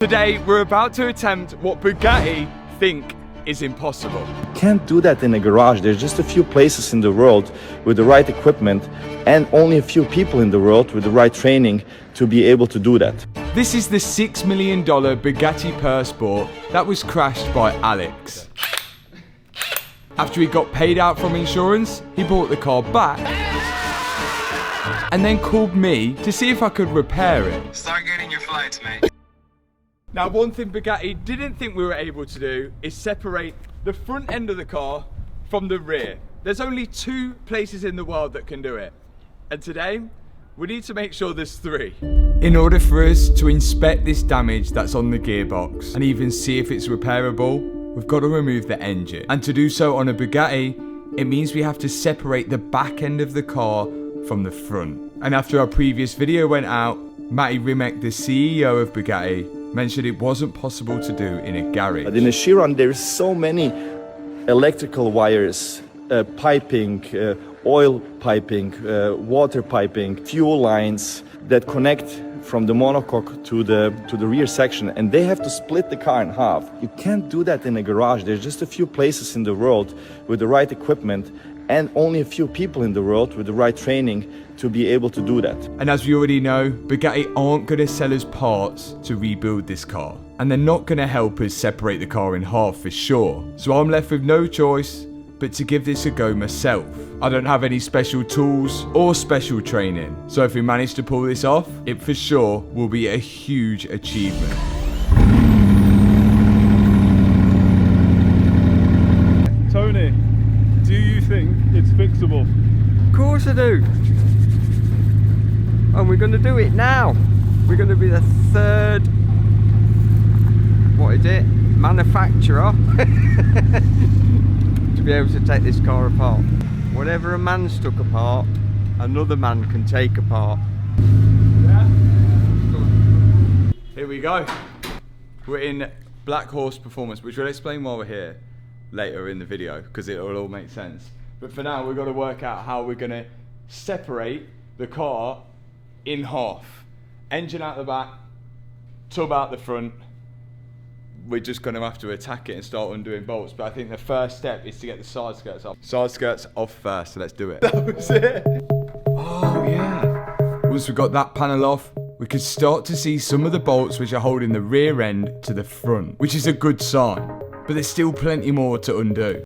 Today, we're about to attempt what Bugatti think is impossible. Can't do that in a garage. There's just a few places in the world with the right equipment and only a few people in the world with the right training to be able to do that. This is the $6 million Bugatti Pur Sport that was crashed by Alex. After he got paid out from insurance, he bought the car back and then called me to see if I could repair it. Start getting your flights, mate. Now, one thing Bugatti didn't think we were able to do is separate the front end of the car from the rear. There's only 2 places in the world that can do it. And today, we need to make sure there's 3. In order for us to inspect this damage that's on the gearbox and even see if it's repairable, we've got to remove the engine. And to do so on a Bugatti, it means we have to separate the back end of the car from the front. And after our previous video went out, Matty Rimek, the CEO of Bugatti, mentioned it wasn't possible to do in a garage. But in a Chiron, there's so many electrical wires, piping, oil piping, water piping, fuel lines that connect from the monocoque to the rear section, and they have to split the car in half. You can't do that in a garage. There's just a few places in the world with the right equipment and only a few people in the world with the right training to be able to do that. And as we already know, Bugatti aren't going to sell us parts to rebuild this car. And they're not going to help us separate the car in half for sure. So I'm left with no choice but to give this a go myself. I don't have any special tools or special training. So if we manage to pull this off, it for sure will be a huge achievement. Tony, do you think it's fixable? Of course I do. And we're going to do it now. We're going to be the 3rd, what is it, manufacturer to be able to take this car apart. Whatever a man's took apart, another man can take apart. Here we go. We're in Black Horse Performance, which we'll explain while we're here later in the video because it will all make sense. But for now, we've got to work out how we're going to separate the car in half. Engine out the back, tub out the front. We're just going to have to attack it and start undoing bolts. But I think the first step is to get the side skirts off. Side skirts off first, so let's do it. That was it. Oh yeah. Once we've got that panel off, we can start to see some of the bolts which are holding the rear end to the front, which is a good sign. But there's still plenty more to undo.